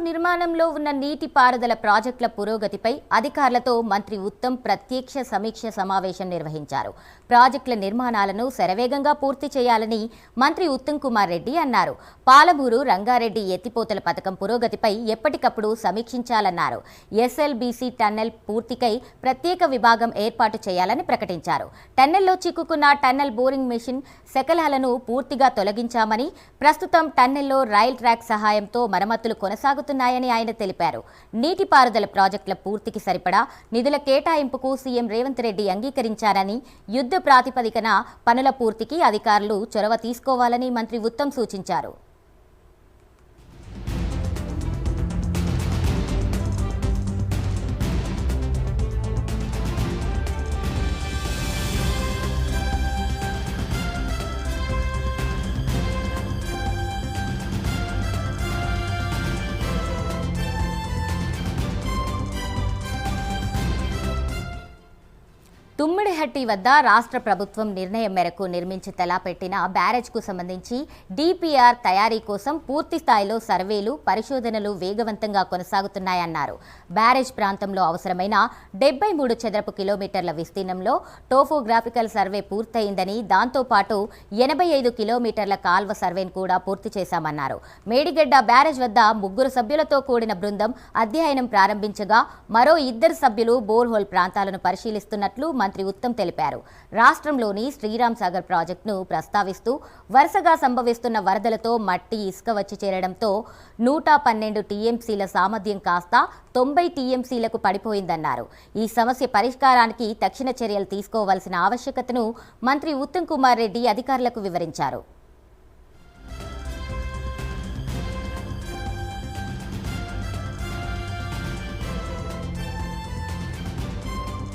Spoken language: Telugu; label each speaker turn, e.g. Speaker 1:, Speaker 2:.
Speaker 1: నిర్మాణంలో ఉన్న నీటిపారుదల ప్రాజెక్టుల పురోగతిపై అధికారులతో మంత్రి ఉత్తమ్ ప్రత్యక్ష సమీక్ష సమావేశం నిర్వహించారు. ప్రాజెక్టుల నిర్మాణాలను శరవేగంగా పూర్తి చేయాలని మంత్రి ఉత్తమ్ కుమార్ రెడ్డి అన్నారు. పాలమూరు రంగారెడ్డి ఎత్తిపోతల పథకం పురోగతిపై ఎప్పటికప్పుడు సమీక్షించాలన్నారు. ఎస్ఎల్బీసీ టన్నెల్ పూర్తికై ప్రత్యేక విభాగం ఏర్పాటు చేయాలని ప్రకటించారు. టన్నెల్లో చిక్కుకున్న టన్నెల్ బోరింగ్ మెషిన్ శకలాలను పూర్తిగా తొలగించామని, ప్రస్తుతం టన్నెల్లో రైల్ ట్రాక్ సహాయంతో మరమ్మతులు కొనసాగుతున్నాయని ఆయన తెలిపారు. నీటిపారుదల ప్రాజెక్టుల పూర్తికి సరిపడా నిధుల కేటాయింపుకు సీఎం రేవంత్ రెడ్డి అంగీకరించారని, యుద్ధ ప్రాతిపదికన పనుల పూర్తికి అధికారులు చొరవ తీసుకోవాలని మంత్రి ఉత్తమ్ సూచించారు. తుమ్మిడిహట్టి వద్ద రాష్ట్ర ప్రభుత్వం నిర్ణయం మేరకు నిర్మించి తలపెట్టిన బ్యారేజ్కు సంబంధించి డిపిఆర్ తయారీ కోసం పూర్తి స్థాయిలో సర్వేలు, పరిశోధనలు వేగవంతంగా కొనసాగుతున్నాయన్నారు. బ్యారేజ్ ప్రాంతంలో అవసరమైన 73 చదరపు కిలోమీటర్ల విస్తీర్ణంలో టోపోగ్రాఫికల్ సర్వే పూర్తయిందని, దాంతోపాటు 85 కిలోమీటర్ల కాల్వ సర్వేను కూడా పూర్తి చేశామన్నారు. మేడిగడ్డ బ్యారేజ్ వద్ద 3 సభ్యులతో కూడిన బృందం అధ్యయనం ప్రారంభించగా మరో 2 సభ్యులు బోర్హోల్ ప్రాంతాలను పరిశీలిస్తున్నట్లు మంత్రి ఉత్తమ్ తెలిపారు. రాష్ట్రంలోని శ్రీరామ్ సాగర్ ప్రాజెక్టును ప్రస్తావిస్తూ వరుసగా సంభవిస్తున్న వరదలతో మట్టి, ఇసుక వచ్చి చేరడంతో 112 టీఎంసీల సామర్థ్యం కాస్త 90 టీఎంసీలకు పడిపోయిందన్నారు. ఈ సమస్య పరిష్కారానికి తక్షణ చర్యలు తీసుకోవాల్సిన ఆవశ్యకతను మంత్రి ఉత్తమ్ కుమార్ రెడ్డి అధికారులకు వివరించారు.